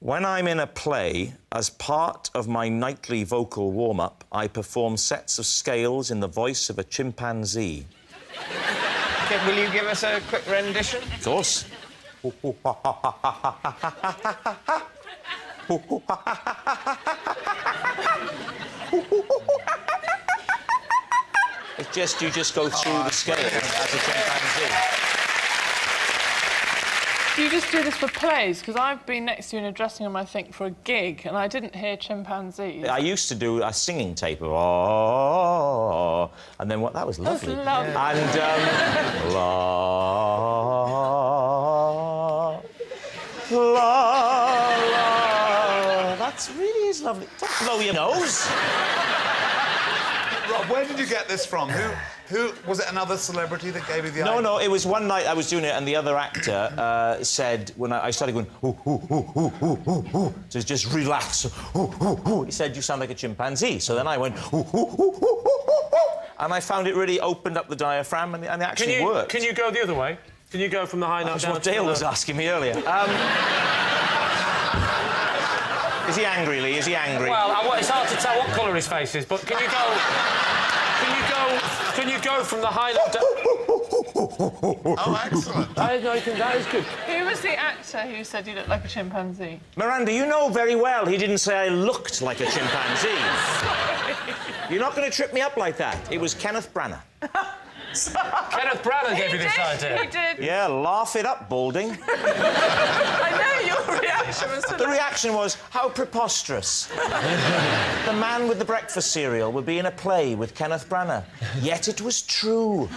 When I'm in a play, as part of my nightly vocal warm-up, I perform sets of scales in the voice of a chimpanzee. Okay, will you give us a quick rendition? Of course. It's just, you just go through the scales as a chimpanzee. Do you just do this for plays? Because I've been next to you in a dressing room, I think, for a gig, and I didn't hear chimpanzees. I used to do a singing tape of oh, and then what? That was lovely. That's lovely. And la la. That really is lovely. Don't blow your nose. Rob, where did you get this from? Who was it? Another celebrity that gave you the idea? No, it was one night I was doing it, and the other actor said, when I started going, ooh, ooh, ooh, ooh, ooh, ooh, ooh, to just relax, ooh, ooh, ooh, he said, you sound like a chimpanzee. So then I went, ooh, ooh, ooh, ooh, ooh, ooh, and I found it really opened up the diaphragm, and it actually worked. Can you go the other way? Can you go from the high note down what Dale was asking me earlier. Is he angry, Lee? Is he angry? Well, it's hard to tell what colour his face is, but can you go... Can you go from the high note down... Oh, excellent. That is good. Who was the actor who said you looked like a chimpanzee? Miranda, you know very well he didn't say I looked like a chimpanzee. You're not going to trip me up like that. It was Kenneth Branagh. Kenneth Branagh gave you this idea. He did. Yeah, laugh it up, Balding. I know your reaction was... The reaction was, how preposterous. The man with the breakfast cereal would be in a play with Kenneth Branagh. Yet it was true.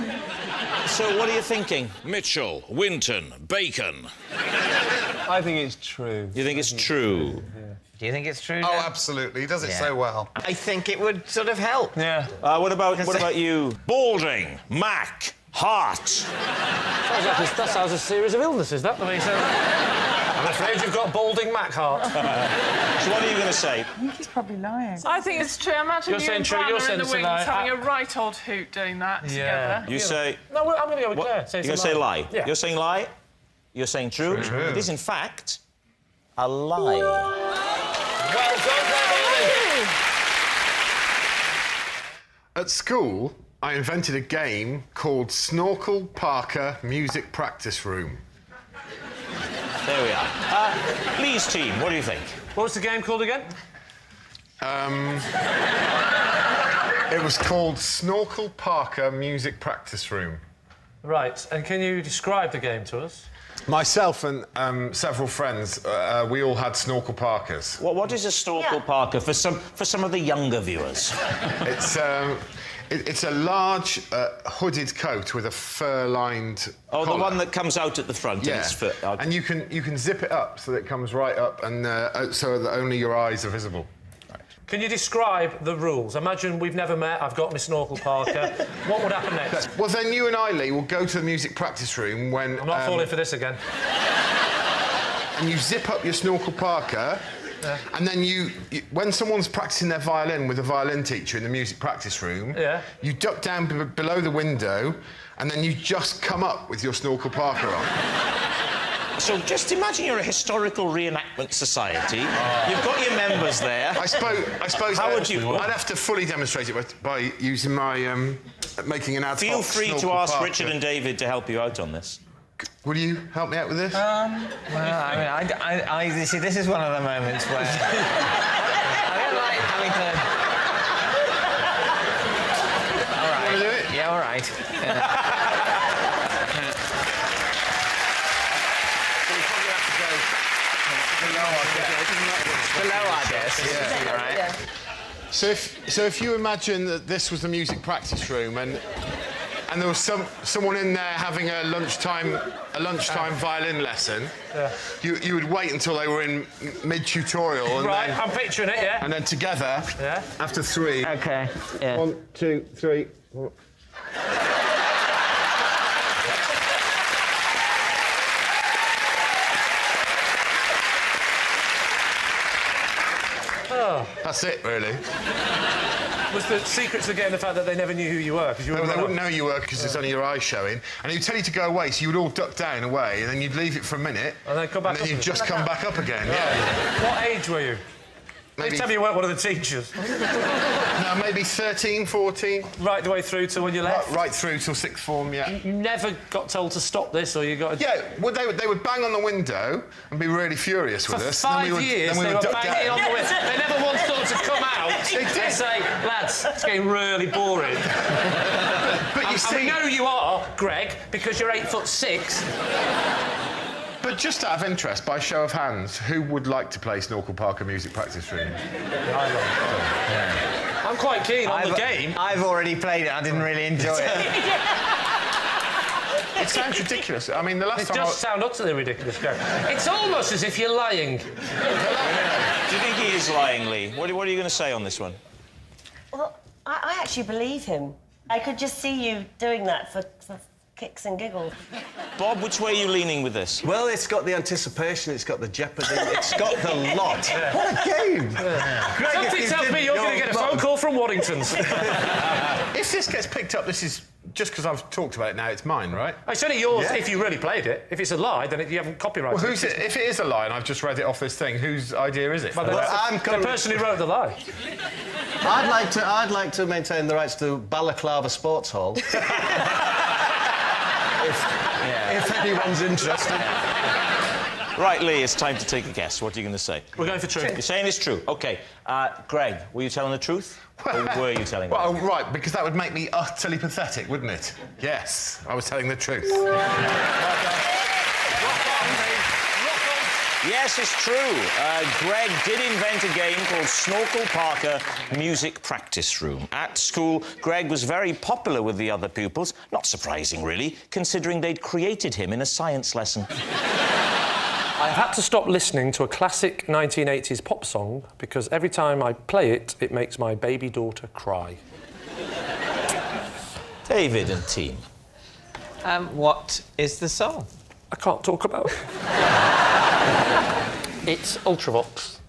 So what are you thinking? Mitchell, Winton, Bacon. I think it's true. You think it's true? Do you think it's true, Oh, Dan? absolutely. He does it so well. I think it would sort of help. Yeah. What about you? Balding, Mack, Heart. That sounds a series of illnesses, that. I mean, I'm afraid you've got balding Mack heart. So what are you going to say? I think he's probably lying. I think it's true. Imagine You're you saying and true, you're Branagh in saying the it's a wings lie. having a right old hoot doing that together. You say... No, I'm going to go with Claire. You're going to say lie? Yeah. You're saying lie? You're saying true? True. It is, in fact, a lie. Well done, David. At school, I invented a game called Snorkel Parker Music Practice Room. There we are. Lee's team, what do you think? What's the game called again? It was called Snorkel Parker Music Practice Room. Right, and can you describe the game to us? Myself and several friends, we all had Snorkel Parkers. What is a Snorkel Parker for some of the younger viewers? It's a large hooded coat with a fur-lined Oh, collar. the one that comes out at the front. Yeah, And, it's for, and you can zip it up so that it comes right up, and so that only your eyes are visible. Can you describe the rules? Imagine we've never met, I've got my Snorkel Parker. What would happen next? Well, then you and I, Lee, will go to the music practice room when... I'm not falling for this again. And you zip up your Snorkel Parker, and then you when someone's practicing their violin with a violin teacher in the music practice room, you duck down below the window, and then you just come up with your Snorkel Parker on. So just imagine you're a historical reenactment society. You've got your members there. I suppose How would you... I'd have to fully demonstrate it by using my making an ad hoc Feel free to Snorkel ask Parker. Richard and David to help you out on this. Will you help me out with this? Well, I mean, I you see, this is one of the moments where I don't like having to. All right. Want to do it? Yeah, all right. Below our desk. Yeah. All right. Yeah. So if you imagine that this was the music practice room and there was someone in there having a lunchtime violin lesson, you would wait until they were in mid-tutorial and Right, then, I'm picturing it, yeah. and then together, after three. Okay. Yeah. 1, 2, 3. That's it, really. Was the secret to getting the fact that they never knew who you were? Because you were They wouldn't know you were because it's only your eyes showing. And he'd tell you to go away, so you would all duck down away, and then you'd leave it for a minute. And then come back and then up you'd again. just come back up again, yeah. What age were you? Maybe, Tell me you weren't one of the teachers. no, maybe 13, 14. Right the way through to when you left? Right through till sixth form, yeah. You never got told to stop this, or you got... Yeah, well, they would bang on the window and be really furious with us. For 5 then years, we they would were duck banging down. on the window. They never once thought to come out They did. and say, lads, it's getting really boring. But you And see... we know you are, Greg, because you're 8'6". But just out of interest, by show of hands, who would like to play Snorkel Parker music practice room? I'm quite keen on the game. I've already played it. I didn't really enjoy it. It sounds ridiculous. I mean, the last It time does sound utterly ridiculous, Greg. It's almost as if you're lying. Do you think he is lying, Lee? What are you going to say on this one? Well, I actually believe him. I could just see you doing that for kicks and giggles. Bob, which way are you leaning with this? Well, it's got the anticipation, it's got the jeopardy, it's got the lot. What a game! Greg, Something tells me you're going to get a phone call from Waddington's. If this gets picked up, this is... Just because I've talked about it now, it's mine, right? It's only yours Yeah. if you really played it. If it's a lie, then you haven't copyrighted Well, it. who's it? If it is a lie and I've just read it off this thing, whose idea is it? Well, I'm the person who wrote the lie. I'd like to maintain the rights to Balaclava Sports Hall. if anyone's interested. Right, Lee, it's time to take a guess. What are you going to say? We're going for true. You're saying it's true. OK. Greg, were you telling the truth? Or were you telling the Well, truth? right, because that would make me utterly pathetic, wouldn't it? Yes, I was telling the truth. Yes, it's true. Greg did invent a game called Snorkel Parker Music Practice Room. At school, Greg was very popular with the other pupils. Not surprising, really, considering they'd created him in a science lesson. I had to stop listening to a classic 1980s pop song because every time I play it, it makes my baby daughter cry. David and team. What is the song? I can't talk about it. It's Ultravox,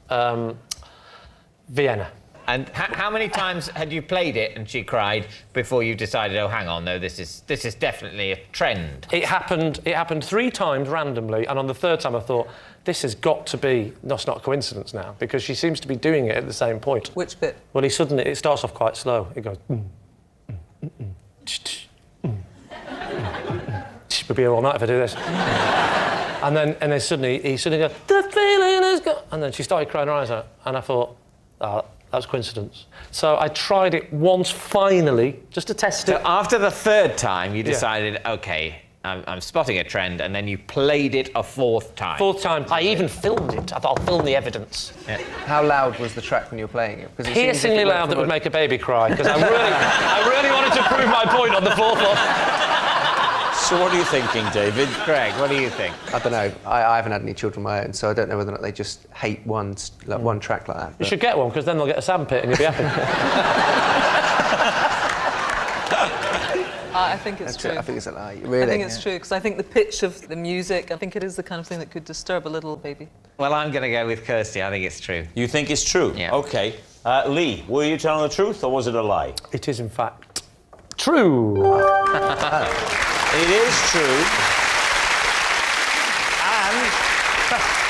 Vienna. And how many times had you played it and she cried before you decided, oh, hang on, no, this is definitely a trend? It happened 3 times randomly, and on the 3rd time I thought, this has got to be... No, it's not a coincidence now, because she seems to be doing it at the same point. Which bit? Well, it starts off quite slow. It goes... We'll be here all night if I do this. and then suddenly, he suddenly goes, the feeling is gone. And then she started crying her eyes out, and I thought, that's coincidence. So I tried it once, finally, just to test it. So after the 3rd time, you decided, OK, I'm spotting a trend, and then you played it a 4th time. 4th time. I even filmed it. I thought I'll film the evidence. Yeah. How loud was the track when you were playing it? Because Piercingly loud that would make a baby cry, because I really wanted to prove my point on the 4th one. So what are you thinking, David? Greg, what do you think? I don't know. I haven't had any children of my own, so I don't know whether or not they just hate one track like that. You should get one, because then they'll get a sandpit and you'll be happy. I think it's true. I think it's a lie. Really? I think it's true, because I think the pitch of the music, I think it is the kind of thing that could disturb a little baby. Well, I'm going to go with Kirsty. I think it's true. You think it's true? Yeah. OK. Lee, were you telling the truth, or was it a lie? It is, in fact, true. It is true. And,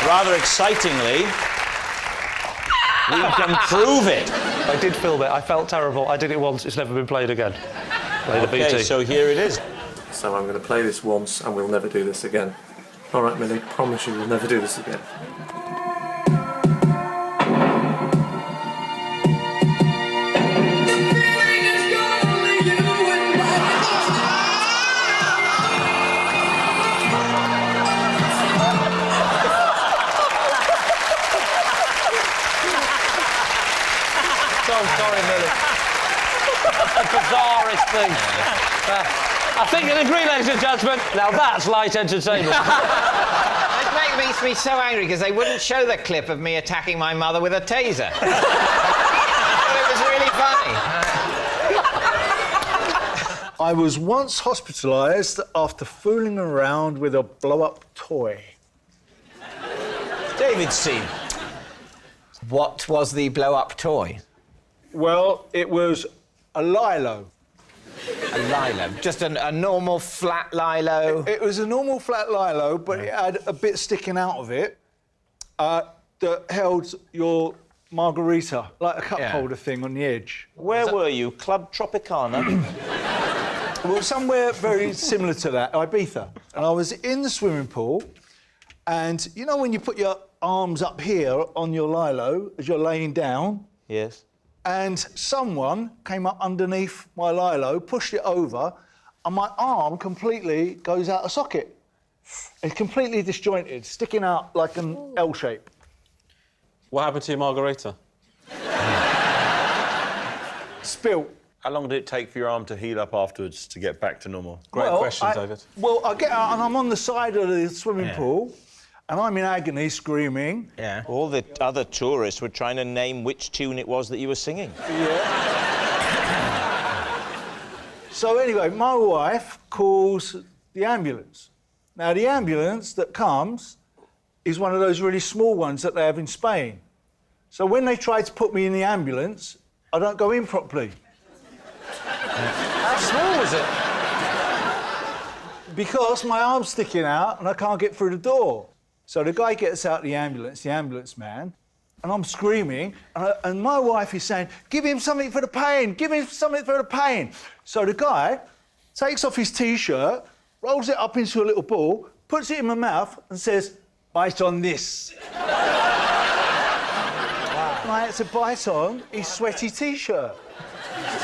rather excitingly, we can prove it. I did film it. I felt terrible. I did it once. It's never been played again. Play the BT. OK, so here it is. So I'm going to play this once and we'll never do this again. All right, Millie, promise you we'll never do this again. Sorry, Millie. That's the bizarrest thing. I think you'll agree, ladies and gentlemen, now that's light entertainment. It makes me so angry because they wouldn't show the clip of me attacking my mother with a taser. It was really funny. I was once hospitalized after fooling around with a blow-up toy. David's team. What was the blow-up toy? Well, it was a lilo. A lilo? Just a normal flat lilo? It was a normal flat lilo, but it had a bit sticking out of it that held your margarita, like a cup holder thing on the edge. Where were you? Club Tropicana? Well, somewhere very similar to that, Ibiza. And I was in the swimming pool, and you know when you put your arms up here on your lilo as you're laying down? Yes. And someone came up underneath my lilo, pushed it over, and my arm completely goes out of socket. It's completely disjointed, sticking out like an L shape. What happened to your margarita? Spilt. How long did it take for your arm to heal up afterwards to get back to normal? Great Well, question, David. Well, I get out and I'm on the side of the swimming pool, and I'm in agony, screaming. Yeah. All the other tourists were trying to name which tune it was that you were singing. Yeah. So anyway, my wife calls the ambulance. Now, the ambulance that comes is one of those really small ones that they have in Spain. So when they try to put me in the ambulance, I don't go in properly. How small was it? Because my arm's sticking out and I can't get through the door. So the guy gets out the ambulance man, and I'm screaming, and my wife is saying, give him something for the pain, give him something for the pain. So the guy takes off his T-shirt, rolls it up into a little ball, puts it in my mouth and says, bite on this. And I had to bite on his sweaty T-shirt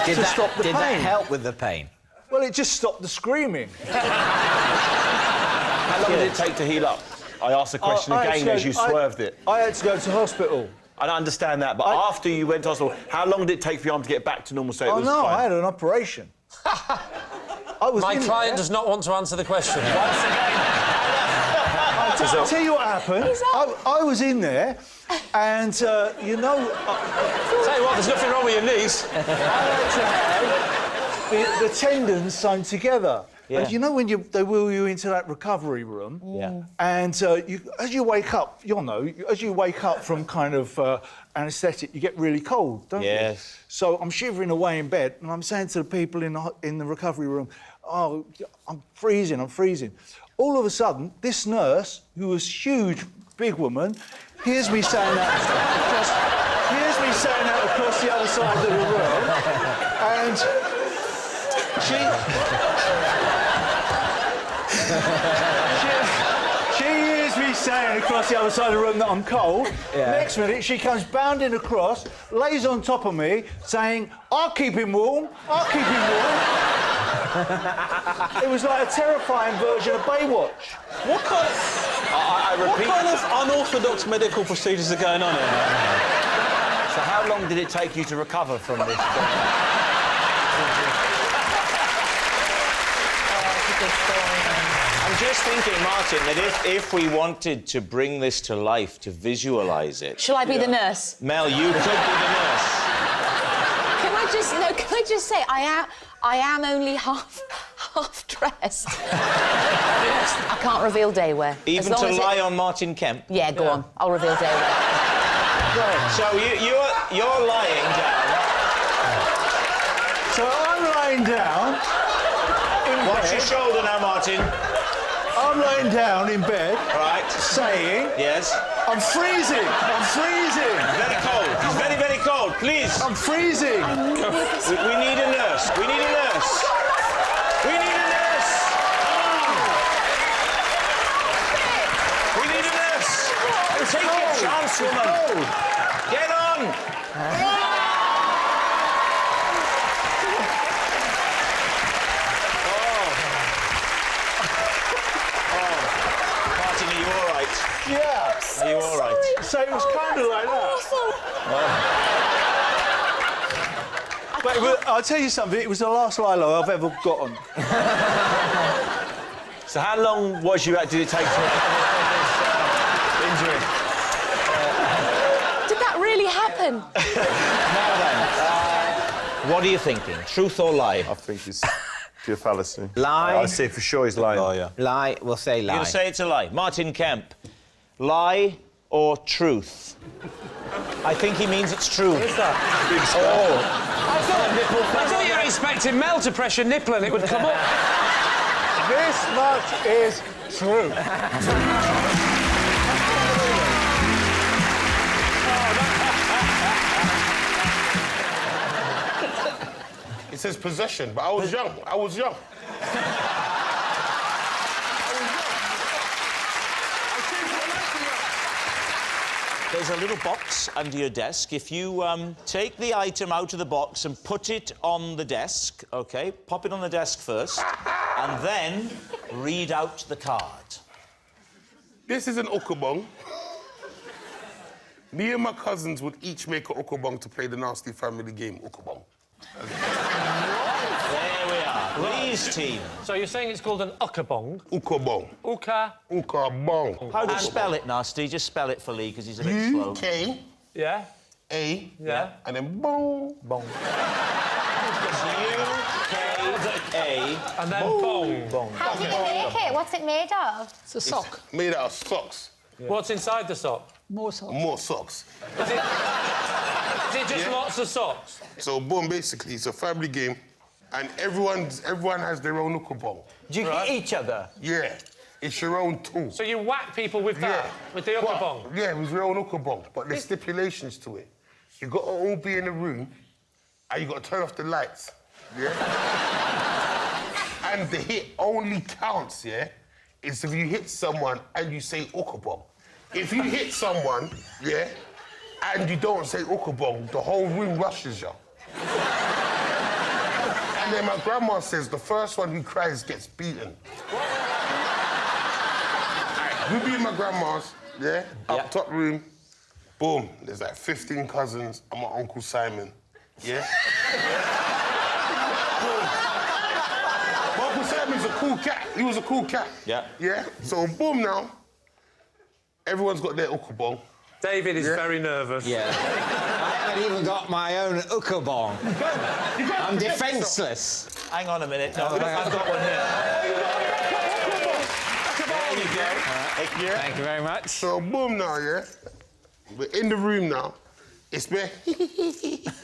to stop the pain. Did that help with the pain? Well, it just stopped the screaming. How long did it take to heal up? I asked the question again as you swerved it. I had to go to hospital. I don't understand that, but after you went to hospital, how long did it take for your arm to get back to normal so it was fine? I had an operation. My client does not want to answer the question. I'll tell you what happened. I was in there, and, you know... Tell you what, there's nothing wrong with your knees. I had to have the tendons sewn together. Yeah. And you know when they wheel you into that recovery room? Yeah. And as you wake up, as you wake up from kind of anaesthetic, you get really cold, don't you? Yes. So I'm shivering away in bed, and I'm saying to the people in the recovery room, oh, I'm freezing. All of a sudden, this nurse, who was huge, big woman, hears me saying that across the other side of the room, and she hears me saying across the other side of the room that I'm cold. Yeah. Next minute, she comes bounding across, lays on top of me, saying, I'll keep him warm. It was like a terrifying version of Baywatch. What kind of... What kind of unorthodox medical procedures are going on here? So how long did it take you to recover from this? I'm just thinking, Martin, that if we wanted to bring this to life, to visualise it... Shall I be the nurse? Mel, you could be the nurse. Can I just say, I am only half dressed. I can't reveal day wear. Even to lie on Martin Kemp? Yeah, go on. I'll reveal day wear. Right. So you're lying down. So I'm lying down in Watch bed. your shoulder now, Martin. I'm lying down in bed. Right. Saying... Yes. I'm freezing. Very cold. He's very, very cold. Please. I'm freezing. We need a nurse. We need a nurse. We need a nurse. We need a nurse. Take your chance, woman. Get on. Martin, are you all right? Yeah. Are you all right? So it was kind of like that. But I'll tell you something, it was the last Lilo I've ever gotten. So how long did it take to recover from this injury? Did that really happen? Now then, what are you thinking? Truth or lie? I think it's pure fallacy. Lie. I see for sure he's lying. Oh, yeah. Lie. We'll say lie. You're going to say it's a lie. Martin Kemp, lie or truth? I think he means it's true. What is that? I thought you were expecting Mel to press your nipple and it would come up. This much is true. It says possession, but I was young. I was young. There's a little box under your desk. If you take the item out of the box and put it on the desk, OK? Pop it on the desk first, and then read out the card. This is an Ukabong. Me and my cousins would each make an Ukabong to play the nasty family game, Ukabong. There we are. Lee's team. So you're saying it's called an Ukabong? Ukabong. Ukabong. How do you spell it, Nasty? Just spell it for Lee, because he's a bit slow. U-K. Yeah. A. Yeah. And then bong. Bong. U-K-A. And then bong. Bong. How do you make it? What's it made of? It's a sock. It's made out of socks. Yeah. What's inside the sock? More socks. More socks. Is it just lots of socks? So, boom, basically, it's a family game, and everyone has their own Ukabong. Do you hit each other? Yeah. It's your own tool. So you whack people with that? Yeah. With the Ukabong? Well, yeah, with your own Ukabong, but there's stipulations to it. You got to all be in a room, and you got to turn off the lights. Yeah? And the hit only counts, yeah, is if you hit someone and you say Ukabong. If you hit someone, yeah, and you don't say Ukabong, the whole room rushes you. And then my grandma says the first one who cries gets beaten. We be in my grandma's, yeah, up top room. Boom, there's like 15 cousins and my Uncle Simon, yeah? Boom. My Uncle Simon's a cool cat. He was a cool cat. Yeah. Yeah? So, boom now. Everyone's got their Ukabong. David is very nervous. Yeah. I haven't even got my own Ukabong. I'm defenceless. Hang on a minute. No, I've got one here. There you go. Thank you very much. So, boom now, yeah? We're in the room now. It's where it's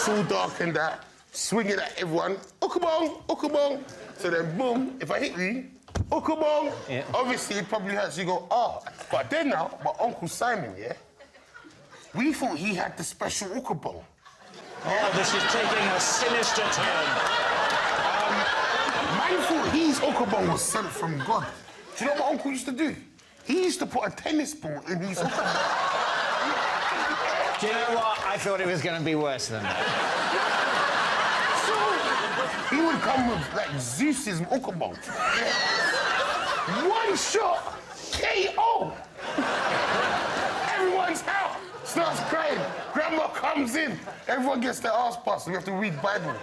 all dark and that, swinging at everyone. Ukabong, Ukabong. So then, boom, if I hit you, Ukabong. Yeah. Obviously, it probably hurts. You go, oh. But then now, my Uncle Simon, yeah? We thought he had the special Ukabong. Oh, this is taking a sinister turn. Man thought his Ukabong was sent from God. Do you know what Uncle used to do? He used to put a tennis ball in his Ukabong. Do you know what? I thought it was going to be worse than that. So, he would come with, like, Zeus's Ukabong. Yeah. One shot, KO. Everyone's out. Starts crying. Grandma comes in. Everyone gets their ass passed. We have to read Bible.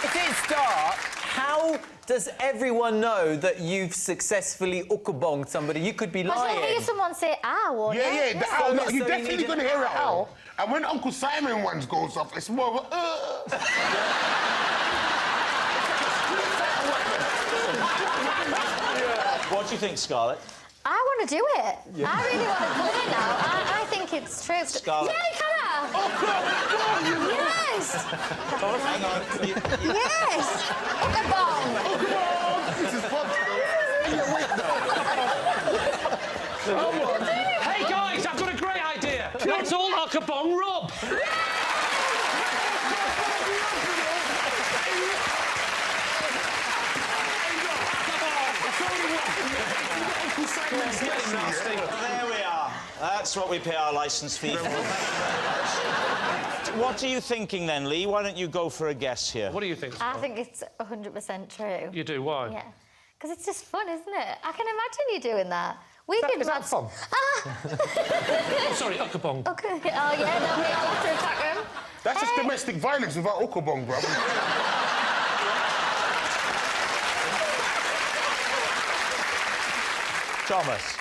If it's dark, how does everyone know that you've successfully Ukabonged somebody? You could be But lying. you'll hear someone say ow, won't you? Yeah, the owl. No, you're So you definitely need going to an hear an owl. owl. And when Uncle Simon ones goes off, it's more of a... What do you think, Scarlett? I want to do it. Yeah. I really want to play it now. I think it's true. Scarlett. Yeah, can I? Yes! Hang on. Yes! Ukabong! This is fun. Hey, guys, I've got a great idea. Let's all Ukabong Rob. There we are. That's what we pay our licence fee for. What are you thinking then, Lee? Why don't you go for a guess here? What do you think? I think it's 100% true. You do? Why? Yeah. Because it's just fun, isn't it? I can imagine you doing that. We Is did that fun? Oh, sorry, Ukabong. Okay. Oh, yeah, no, we all have to attack them. That's just domestic violence without Ukabong, bro. Thomas.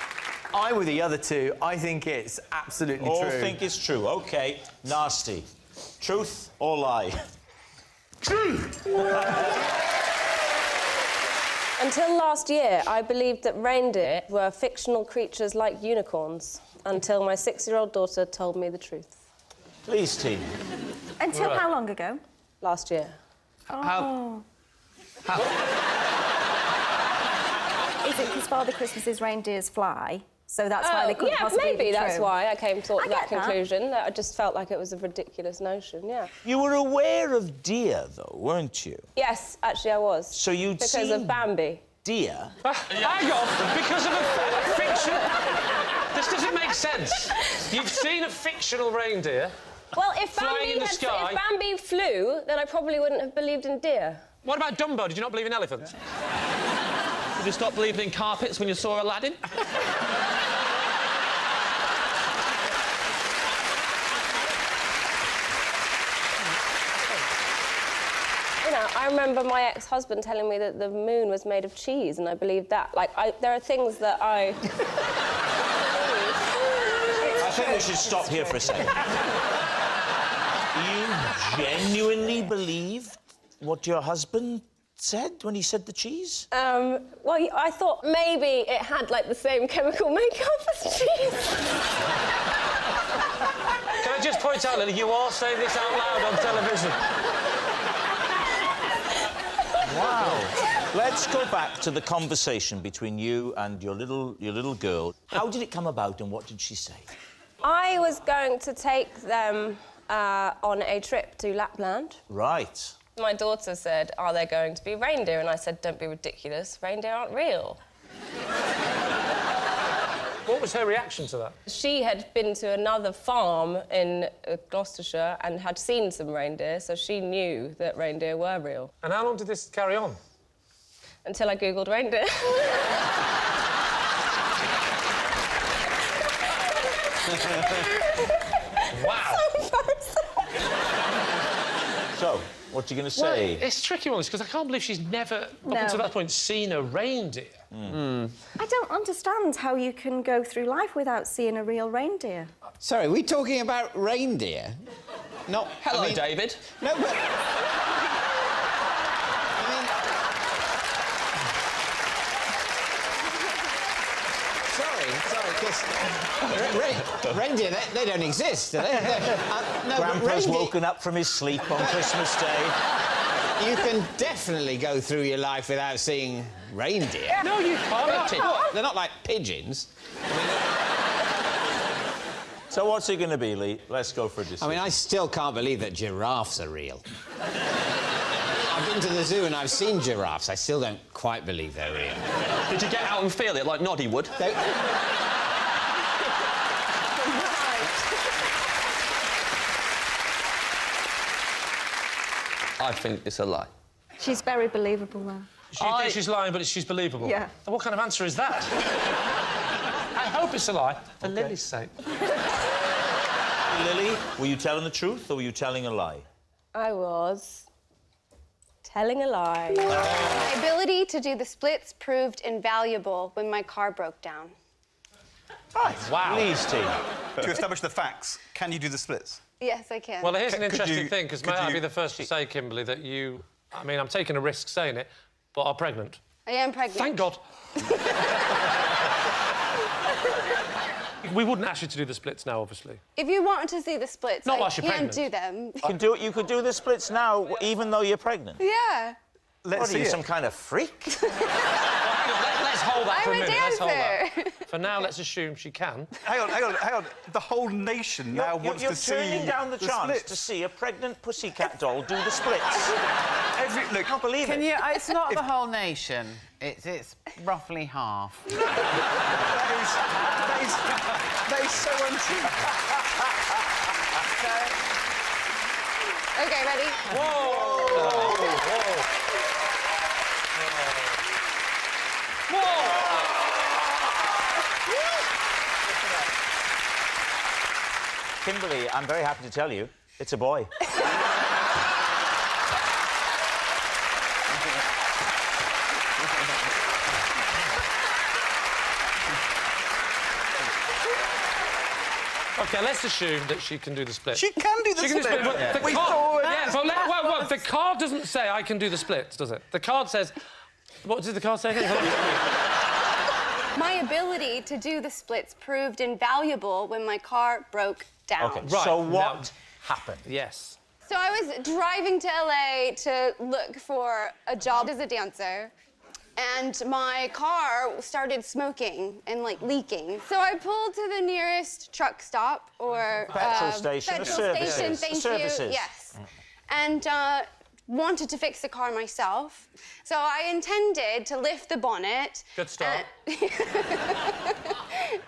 I'm with the other two. I think it's absolutely All true. think it's true. OK. Nasty. Truth or lie? Truth! Until last year, I believed that reindeer were fictional creatures like unicorns, until my 6-year-old daughter told me the truth. Please, team. Until how long ago? Last year. Oh. Is it because Father Christmas's reindeers fly? So that's why they couldn't possibly be maybe that's true? why I came to I that get that. conclusion. That I just felt like it was a ridiculous notion, yeah. You were aware of deer, though, weren't you? Yes, actually I was. So you'd Because seen of Bambi. deer? Hang on, because of a fiction... This doesn't make sense. You've seen a fictional reindeer Well, if flying in the sky... if Bambi flew, then I probably wouldn't have believed in deer. What about Dumbo? Did you not believe in elephants? Did you stop believing in carpets when you saw Aladdin? You know, I remember my ex-husband telling me that the moon was made of cheese, and I believed that. Like, there are things that I... I think we should stop here for a second. You genuinely believed what your husband said when he said the cheese? Well, I thought maybe it had, like, the same chemical makeup as cheese. Can I just point out, Lily, you are saying this out loud on television. Wow. Let's go back to the conversation between you and your little girl. How did it come about and what did she say? I was going to take them on a trip to Lapland. Right. My daughter said, are there going to be reindeer? And I said, don't be ridiculous, reindeer aren't real. What was her reaction to that? She had been to another farm in Gloucestershire and had seen some reindeer, so she knew that reindeer were real. And how long did this carry on? Until I Googled reindeer. Wow. So, what are you going to say? Well, it's a tricky one, because I can't believe she's never, up until that point, seen a reindeer. I don't understand how you can go through life without seeing a real reindeer. Sorry, are we talking about reindeer? Not... Hello, David. No, but... Sorry, because reindeer, they don't exist, do they? No, Grandpa's woken up from his sleep on Christmas Day. You can definitely go through your life without seeing reindeer. No, you can't. They're not like pigeons. So what's it going to be, Lee? Let's go for a decision. I mean, I still can't believe that giraffes are real. I've been to the zoo and I've seen giraffes. I still don't quite believe they're real. Did you get out and feel it like Noddy would? I think it's a lie. She's very believable, though. You think she's lying, but she's believable? Yeah. And what kind of answer is that? I hope it's a lie, for Lily's sake. Lily, were you telling the truth or were you telling a lie? I was telling a lie. My ability to do the splits proved invaluable when my car broke down. Right. Wow. Please, team. To establish the facts, can you do the splits? Yes, I can. Well, here's an interesting thing, because may I be the first to say, Kimberly, that you... I mean, I'm taking a risk saying it, but are pregnant. I am pregnant. Thank God. We wouldn't ask you to do the splits now, obviously. If you wanted to see the splits, Not I whilst you're can pregnant. do them. You could do the splits now, even though you're pregnant. Yeah. What are you, some kind of freak? Let's hold that for a I'm a minute. Let's hold that. dancer. For now, let's assume she can. Hang on. The whole nation now wants to see... You're turning down the chance splits. to see a pregnant pussycat doll do the splits. Look, I can't believe it. It's not the whole nation. It's roughly half. That is so untrue. Okay, ready? Kimberly, I'm very happy to tell you, it's a boy. OK, let's assume that she can do the split. She can do the split. But the We card... saw it. Yeah, but the card doesn't say I can do the splits, does it? The card says What did the card say again? My ability to do the splits proved invaluable when my car broke down. OK, so what happened? Yes. So I was driving to LA to look for a job as a dancer, and my car started smoking and, like, leaking. So I pulled to the nearest truck stop or... Petrol station. Petrol station, thank you. Yes. And wanted to fix the car myself. So I intended to lift the bonnet. Good start.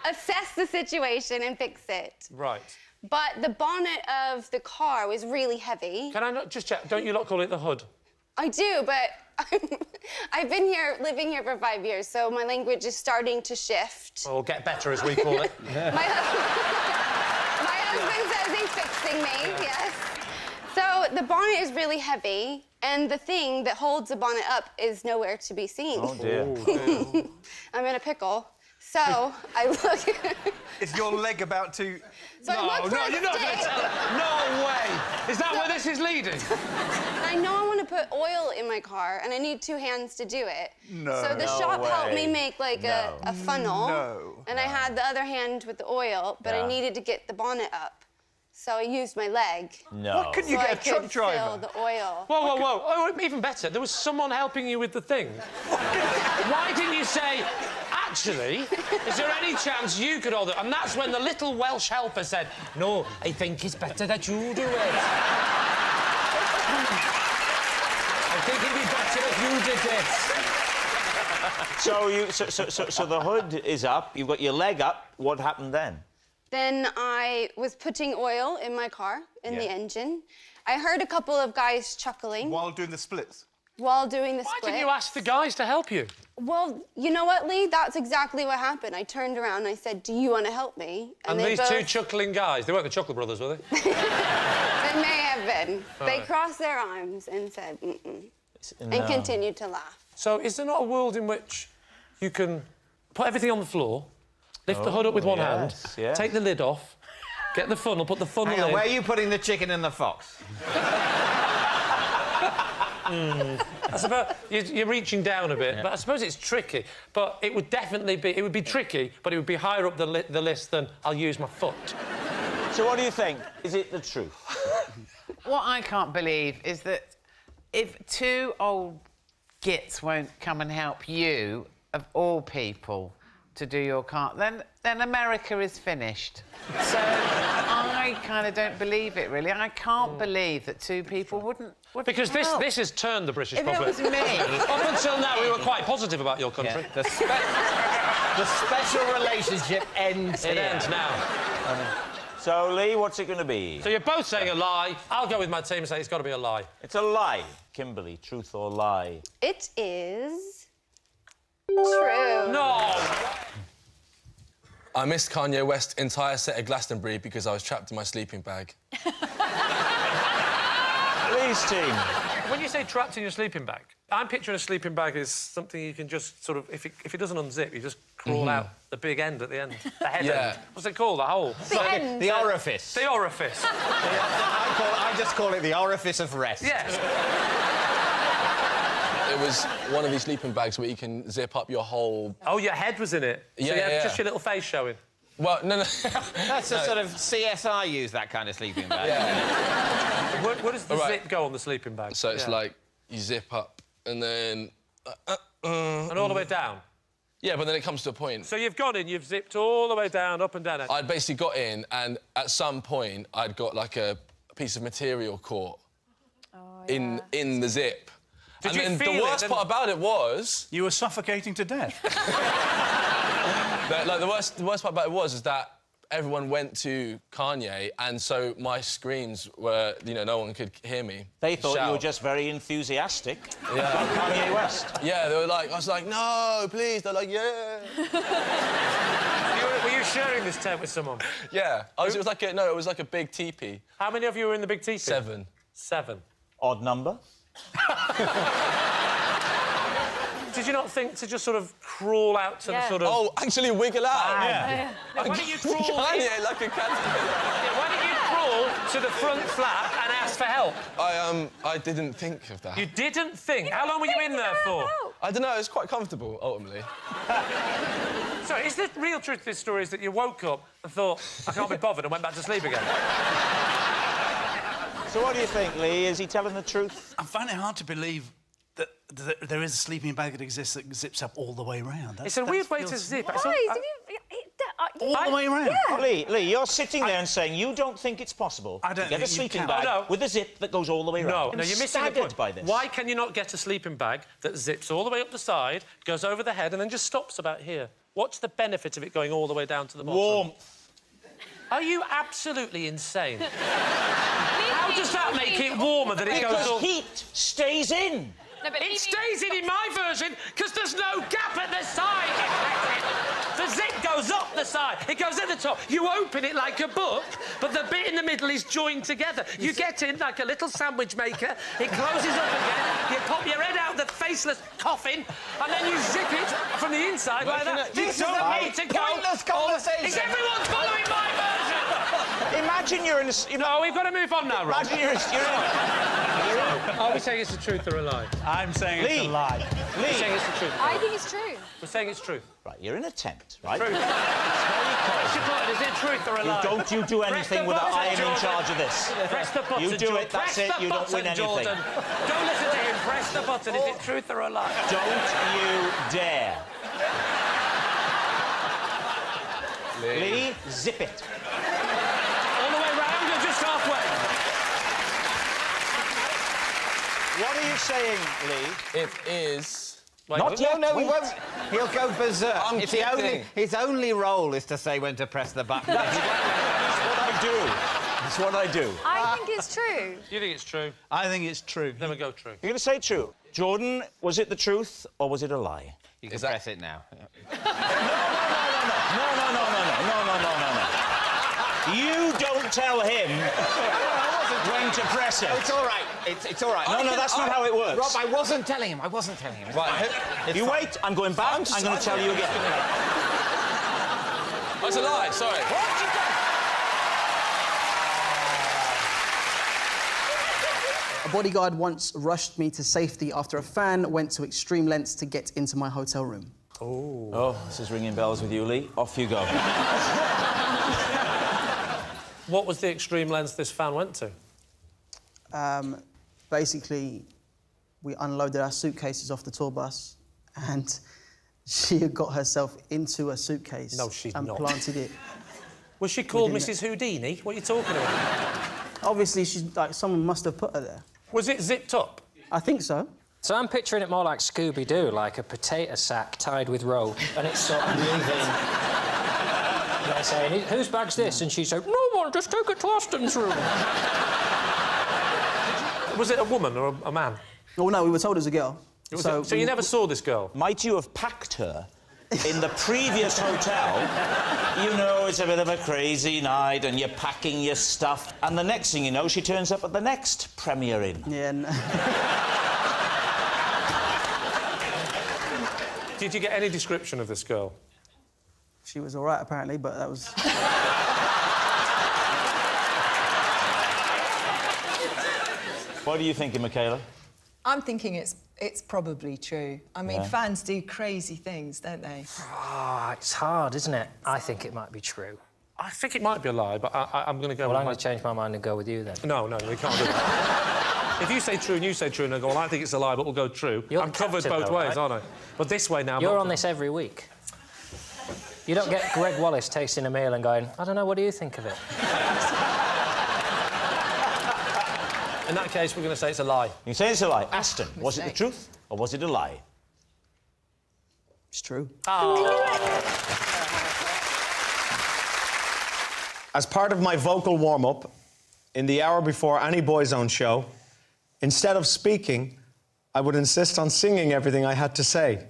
Assess the situation and fix it. Right. But the bonnet of the car was really heavy. Can I not just check? Don't you lot call it the hood? I do, but I've been living here for 5 years, so my language is starting to shift. Or get better, as we call it. My husband says he's fixing me, yes. So the bonnet is really heavy, and the thing that holds the bonnet up is nowhere to be seen. Oh, dear. I'm in a pickle. So I look... Is your leg about to... So I look for a you're not going to tell her. No way. Is that where this is leading? I know I want to put oil in my car, and I need 2 hands to do it. No. So the shop helped me make, like, a funnel. No. And I had the other hand with the oil, but I needed to get the bonnet up. So I used my leg. No. What couldn't you get a truck driver? Fill the oil. Whoa, whoa, whoa. Oh, even better, there was someone helping you with the thing. Why didn't you say, actually, is there any chance you could hold it? And that's when the little Welsh helper said, no, I think it's better that you do it. I think it'd be better if you did this. So the hood is up, you've got your leg up. What happened then? Then I was putting oil in my car, in the engine. I heard a couple of guys chuckling. While doing the splits? While doing the Why split. didn't you ask the guys to help you? Well, you know what, Lee? That's exactly what happened. I turned around and I said, do you want to help me? And these both... 2 chuckling guys, they weren't the Chuckle Brothers, were they? They may have been. They right. crossed their arms and said, mm-mm, No. and continued to laugh. So is there not a world in which you can put everything on the floor, lift the hood up with one hand, take the lid off, get the funnel, put the funnel Hang on, in... where are you putting the chicken and the fox? I suppose you're reaching down a bit, but I suppose it's tricky. But it would definitely be... It would be tricky, but it would be higher up the list than I'll use my foot. So what do you think? Is it the truth? What I can't believe is that if 2 old gits won't come and help you, of all people, to do your car, then America is finished. So I kind of don't believe it, really. I can't believe that 2 people wouldn't Because help. this has turned the British If public. it was me... Up until now, we were quite positive about your country. Yeah, the special relationship ends It here. ends now. So, Lee, what's it going to be? So you're both saying a lie. I'll go with my team and say it's got to be a lie. It's a lie. Kimberly, truth or lie? It is... true. No! I missed Kanye West's entire set at Glastonbury because I was trapped in my sleeping bag. Lee's team. When you say trapped in your sleeping bag, I'm picturing a sleeping bag as something you can just sort of... If it doesn't unzip, you just crawl out the big end at the end. The head end. What's it called? The hole? The orifice. The orifice. I just call it the orifice of rest. Yes. It was one of these sleeping bags where you can zip up your whole... Oh, your head was in it? Yeah, so you had yeah. just your little face showing? Well, no. That's a sort of CSI use that kind of sleeping bag. Yeah. Where does the zip go on the sleeping bag? So it's like you zip up and then... And all the way down? Yeah, but then it comes to a point. So you've gone in, you've zipped all the way down, up and down. I'd basically got in and at some point I'd got like a piece of material caught in the zip. Did and you then feel the worst part about it was... You were suffocating to death. the worst part about it was that everyone went to Kanye, and so my screams were, no one could hear me. They thought shout. you were just very enthusiastic about Kanye West. Yeah, they were like, I was like, no, please. They're like, yeah. Were you sharing this tent with someone? Yeah. It was like a big teepee. How many of you were in the big teepee? 7. 7. Odd number? Did you not think to just sort of crawl out to the sort of... Oh, actually wiggle out. Yeah. Why don't you crawl... Kanye, like a caterpillar. Yeah, why don't you crawl to the front flap and ask for help? I didn't think of that. You didn't think? How long were you in there for? I don't know, it's quite comfortable, ultimately. So, is the real truth of this story is that you woke up and thought, I can't be bothered, and went back to sleep again? So what do you think, Lee? Is he telling the truth? I find it hard to believe that there is a sleeping bag that exists that zips up all the way around. It's a weird way to zip. All the way around? Yeah. Lee, you're sitting there and saying you don't think it's possible to get a sleeping bag with a zip that goes all the way around. No, you're missing the point. By this. Why can you not get a sleeping bag that zips all the way up the side, goes over the head, and then just stops about here? What's the benefit of it going all the way down to the bottom? Warmth. Are you absolutely insane? How does that make it warmer than it goes Because all... heat stays in. No, but it stays in my version because there's no gap at the side. The zip goes up the side. It goes at the top. You open it like a book, but the bit in the middle is joined together. You get in like a little sandwich maker. It closes up again. You pop your head out the faceless coffin, and then you zip it from the inside like that. This You is don't a need to go. pointless conversation. Is everyone following my version? Imagine you're in a... No, we've got to move on now, Rob. Imagine you're in Are we saying it's the truth or a lie? I'm saying it's a lie. We're saying it's the truth. I think it's true. We're saying it's truth. Right, you're in a tent, right? Truth. Is it truth or a lie? Don't you do anything without I am in charge of this. Press the button, You do it, that's it, you don't win anything. Jordan. Don't listen to him. Press the button. Is it truth or a lie? Don't you dare. Lee, zip it. All the way round or just halfway? What are you saying, Lee? It is... Not yet. No, he won't. He'll go berserk. I'm His only role is to say when to press the button. That's what I do. That's what I do. I think it's true. You think it's true? I think it's true. Then we go true. You're going to say true. Jordan, was it the truth or was it a lie? You can press it now. No. You don't tell him when to press it. No, it's all right. It's all right. No, that's not how it works. Rob, I wasn't telling him. Right, you wait. I'm going back. I'm going to tell you again. Oh, it's a lie, sorry. A bodyguard once rushed me to safety after a fan went to extreme lengths to get into my hotel room. Oh, this is ringing bells with you, Lee. Off you go. What was the extreme lengths this fan went to? Basically, we unloaded our suitcases off the tour bus and she had got herself into a suitcase and planted it. Was she called Mrs. Houdini? What are you talking about? Obviously, she's like someone must have put her there. Was it zipped up? I think so. So I'm picturing it more like Scooby-Doo, like a potato sack tied with rope, and it's sort of moving. They're saying, whose bag's this? And she's like, no one, just take it to Austin's room. Was it a woman or a man? Oh, no, we were told it was a girl. So you never saw this girl? Might you have packed her in the previous hotel? You know, it's a bit of a crazy night and you're packing your stuff, and the next thing you know, she turns up at the next Premier Inn. Yeah, no. Did you get any description of this girl? She was all right, apparently, but that was... What are you thinking, Michaela? I'm thinking it's probably true. I mean, fans do crazy things, don't they? It's hard, isn't it? I think it might be true. I think it might be a lie, but I'm going to go... Well, I'm going to change my mind and go with you, then. No, we can't do that. If you say true and you say true and I go, well, I think it's a lie, but we'll go true, I'm covered both ways, aren't I? But this way now... You're on this every week. You don't get Greg Wallace tasting a meal and going, I don't know, what do you think of it? In that case, we're going to say it's a lie. You say it's a lie. Aston, was it the truth or was it a lie? It's true. As part of my vocal warm-up, in the hour before any Boys Own show, instead of speaking, I would insist on singing everything I had to say.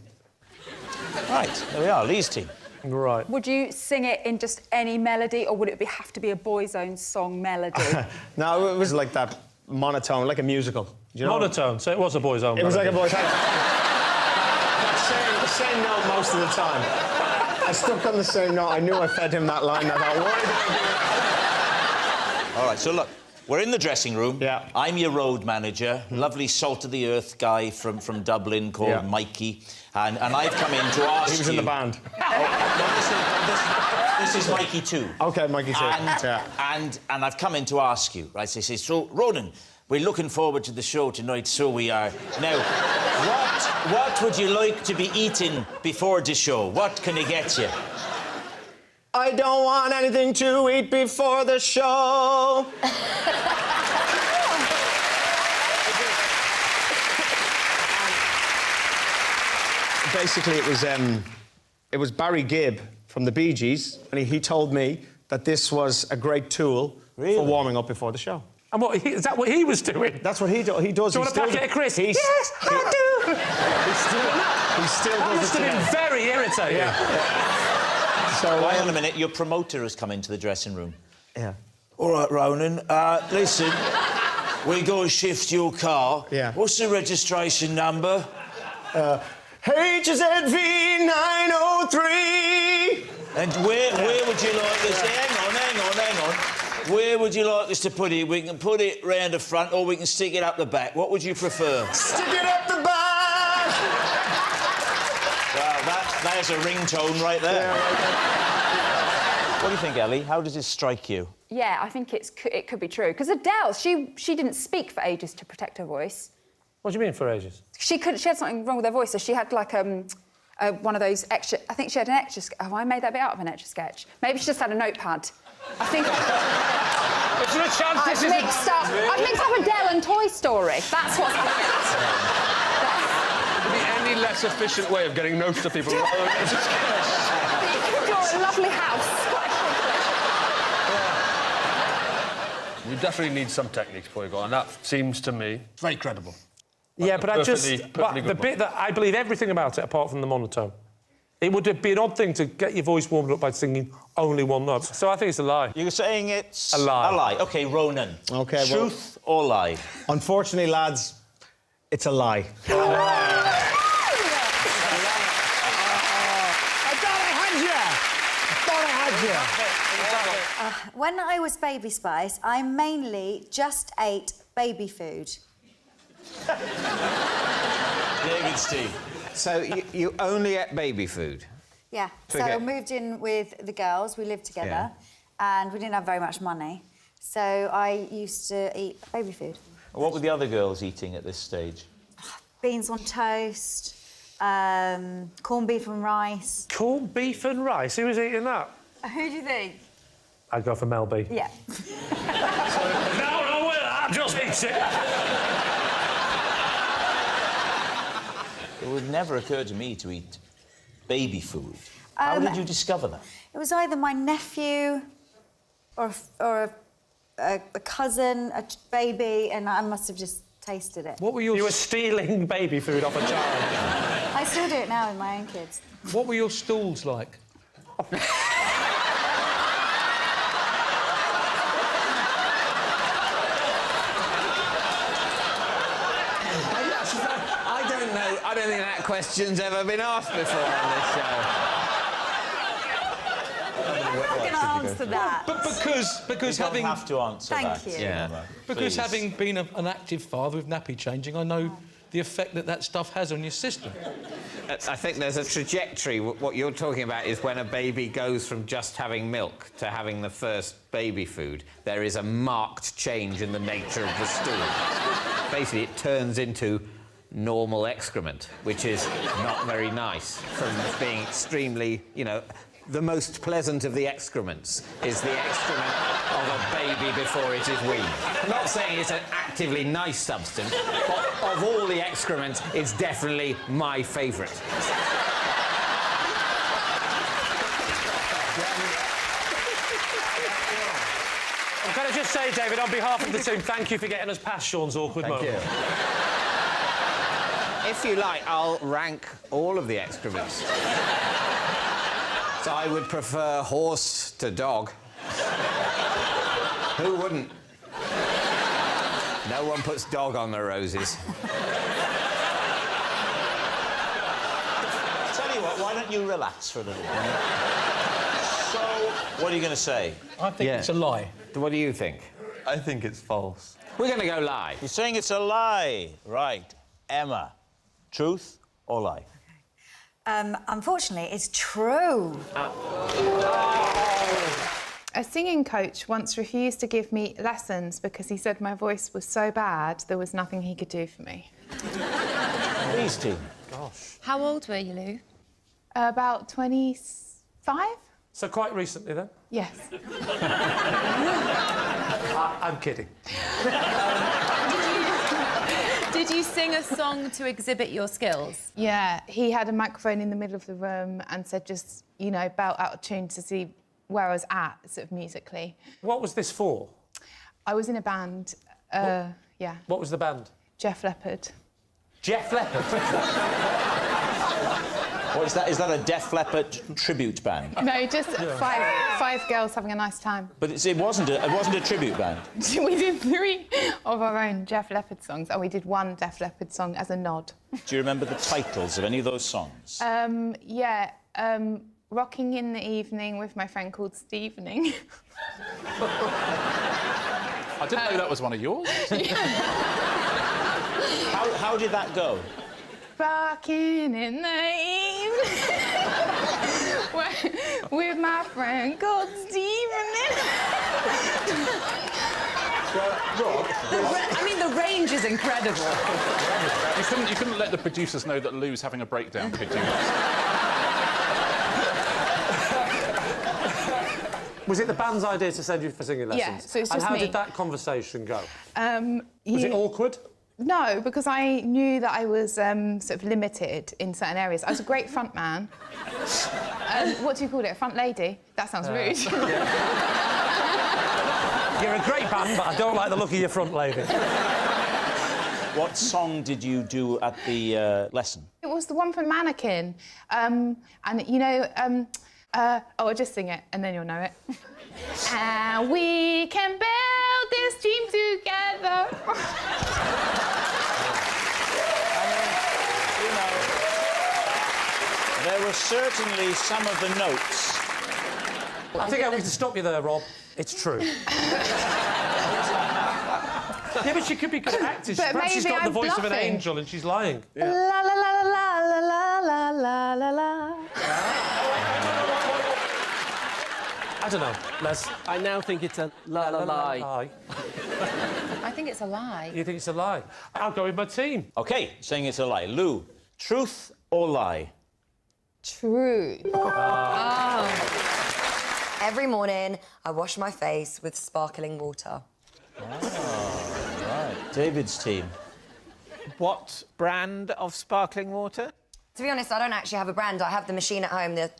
Right, there we are, Lee's team. Right. Would you sing it in just any melody, or would it have to be a Boys Own song melody? No, it was like that monotone, like a musical. Do you know? Monotone, so it was a Boys Own. It was like a Boys Own. The same note most of the time. I stuck on the same note. I knew I fed him that line. I thought, why did I do that? All right, so look, we're in the dressing room. Yeah. I'm your road manager, lovely salt-of-the-earth guy from Dublin called Mikey. And I've come in to ask you... He was in the band. This is Mikey too. OK, Mikey too. And I've come in to ask you, right? So, Ronan, we're looking forward to the show tonight, so we are. Now, what would you like to be eating before the show? What can I get you? I don't want anything to eat before the show. Basically, it was Barry Gibb from the Bee Gees, and he told me that this was a great tool for warming up before the show. And is that what he was doing? That's what he does. He does. Do you want a packet of crisps? Yes, I do. He still that does must have been very irritating. Yeah. So, hang on a minute. Your promoter has come into the dressing room. Yeah. All right, Ronan. Listen, we go shift your car. Yeah. What's the registration number? HZV 903. And where would you like this? Hang on. Where would you like us to put it? We can put it round the front, or we can stick it up the back. What would you prefer? Stick it up the back. Well, there's a ringtone right there. What do you think, Ellie? How does this strike you? Yeah, I think it could be true. Because Adele, she didn't speak for ages to protect her voice. What do you mean for ages? She had something wrong with her voice, so she had like one of those extra... I think she had an extra... Oh, I made that bit out of an extra sketch. Maybe she just had a notepad. I think... Is there a chance I've mixed up Adele and Toy Story. That's what's happened. Would be any less efficient way of getting notes to people? You could draw a lovely house. You definitely need some techniques before you go on. That seems to me very credible. Yeah, but Perfectly the bit that I believe everything about it, apart from the monotone. It would be an odd thing to get your voice warmed up by singing only one note. So I think it's a lie. You're saying it's... A lie. A lie. OK, Ronan. OK, Truth or lie? Unfortunately, lads, it's a lie. When I was Baby Spice, I mainly just ate baby food. David Steve. So you only ate baby food? Yeah. So I moved in with the girls. We lived together, and we didn't have very much money. So I used to eat baby food. What were the other girls eating at this stage? Beans on toast, corned beef and rice. Corned beef and rice? Who was eating that? Who do you think? I'd go for Mel B. Yeah. No, I just eat it. It would never occur to me to eat baby food. How did you discover that? It was either my nephew or a cousin, a baby, and I must have just tasted it. What were you were stealing baby food off a child? I still do it now with my own kids. What were your stools like? I don't think that question's ever been asked before on this show. I'm going to answer that. But because you having... don't have to answer Thank that. you. Yeah. Because Please. having been an active father with nappy changing, I know the effect that stuff has on your system. I think there's a trajectory. What you're talking about is when a baby goes from just having milk to having the first baby food, there is a marked change in the nature of the stool. Basically, it turns into normal excrement, which is not very nice, from being extremely, the most pleasant of the excrements is the excrement of a baby before it is weaned. I'm not saying it's an actively nice substance, but of all the excrements, it's definitely my favourite. I've got to just say, David, on behalf of the team, thank you for getting us past Sean's awkward moment. Thank you. If you like, I'll rank all of the excrements. So I would prefer horse to dog. Who wouldn't? No one puts dog on their roses. Tell you what, why don't you relax for a little bit? So, what are you going to say? I think it's a lie. What do you think? I think it's false. We're going to go lie. You're saying it's a lie. Right. Emma, truth or lie? Unfortunately, it's true. A singing coach once refused to give me lessons because he said my voice was so bad there was nothing he could do for me. Please, team. Gosh. How old were you, Lou? About 25? So quite recently, then? Yes. I'm kidding. Did you sing a song to exhibit your skills? Yeah, he had a microphone in the middle of the room and said just, you know, belt out a tune to see where I was at, sort of musically. What was this for? I was in a band, yeah. What was the band? Jeff Leppard. Jeff Leppard? What is that? Is that a Def Leppard tribute band? No, just five girls having a nice time. But it wasn't a tribute band. We did 3 of our own Jeff Leppard songs, and we did 1 Def Leppard song as a nod. Do you remember the titles of any of those songs? Yeah, Rocking in the Evening with my friend called Stevening. I didn't know that was one of yours. How did that go? Rocking in the evening with my friend called Stevening. Rob, I mean, the range is incredible. you couldn't let the producers know that Lou's having a breakdown, could you? Was it the band's idea to send you for singing lessons? Yeah, so it's just And how me. did that conversation go? Was You- it awkward? No, because I knew that I was sort of limited in certain areas. I was a great front man. What do you call it? A front lady? That sounds rude. You're a great band, but I don't like the look of your front lady. What song did you do at the lesson? It was the one from Mannequin. And, you know... I'll just sing it, and then you'll know it. And we can build this dream together. There were certainly some of the notes. I think I need to stop you there, Rob. It's true. Yeah, but she could be good at acting. But Perhaps she's maybe got the I'm voice of an bluffing. angel and she's lying. La la la la la la la la la la. I don't know, Les. I now think it's a lie. I think it's a lie. You think it's a lie? I'll go with my team. OK, saying it's a lie. Lou, truth or lie? True. Every morning, I wash my face with sparkling water. Right. David's team. What brand of sparkling water? To be honest, I don't actually have a brand. I have the machine at home, the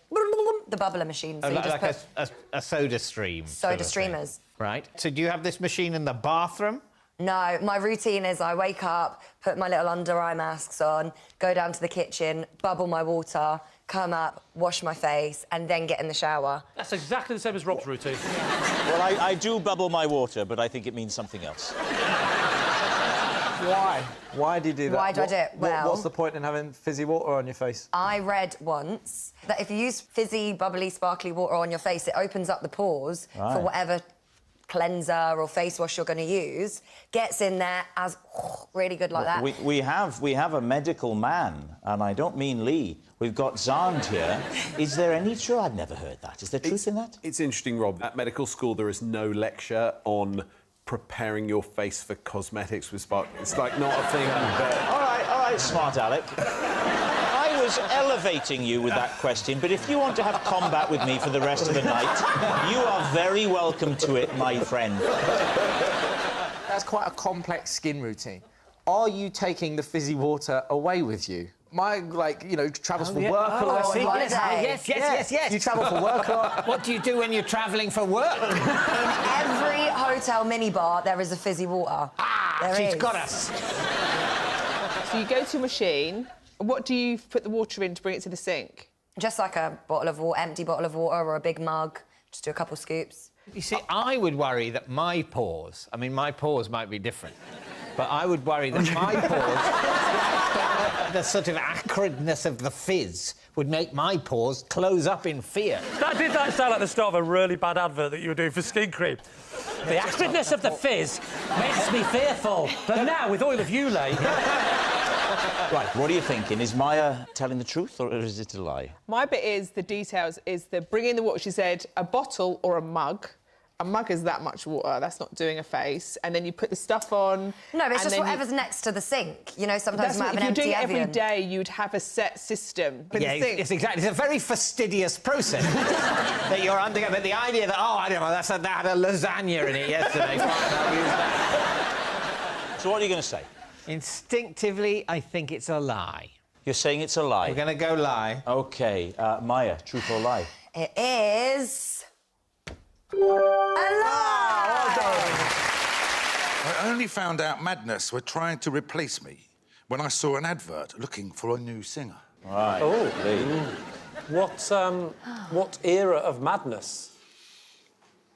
bubbler machine. So you just like put a soda stream. soda streamers. Right. So do you have this machine in the bathroom? No, my routine is I wake up, put my little under eye masks on, go down to the kitchen, bubble my water, come up, wash my face, and then get in the shower. That's exactly the same as Rob's routine. Well, I do bubble my water, but I think it means something else. Why? Why do you do that? Why do I do it? Well- What's the point in having fizzy water on your face? I read once that if you use fizzy, bubbly, sparkly water on your face, it opens up the pores for Right. whatever cleanser or face wash you're going to use, gets in there as really good like that. We have a medical man, and I don't mean Lee. We've got Zand here. Is there any truth? I've never heard that. Is there truth in that? It's interesting, Rob. At medical school, there is no lecture on preparing your face for cosmetics with spark. It's like not a thing. All right, smart Alec. I was elevating you with that question, but if you want to have combat with me for the rest of the night, you are very welcome to it, my friend. That's quite a complex skin routine. Are you taking the fizzy water away with you? My, travels for work a lot. Yes. You travel for work a lot. What do you do when you're travelling for work? In every hotel minibar, there is a fizzy water. She's got us. So you go to a machine. What do you put the water in to bring it to the sink? Just like a bottle of water, empty bottle of water or a big mug. Just do a couple scoops. You see, I would worry that my pores might be different, but I would worry that my pores, the sort of acridness of the fizz, would make my pores close up in fear. That did sound like the start of a really bad advert that you were doing for skin cream. The acidness of the fizz makes me fearful. But now, with oil of Ulay... Right, what are you thinking? Is Maya telling the truth or is it a lie? My bit is the details, is the bring in the water. She said a bottle or a mug. A mug is that much water, that's not doing a face. And then you put the stuff on... No, but it's just whatever's next to the sink. You know, sometimes you might have an empty If you're doing it every Evian. day, you'd have a set system. But Yeah, it's exactly. It's a very fastidious process that you're undergoing. But the idea that, oh, I don't know, that had a lasagna in it yesterday. Fine, I'll use that. So what are you going to say? Instinctively, I think it's a lie. You're saying it's a lie? We're going to go lie. OK. Maya, truth or lie? It is... a lie! I only found out Madness were trying to replace me when I saw an advert looking for a new singer. Right. Oh, what era of Madness?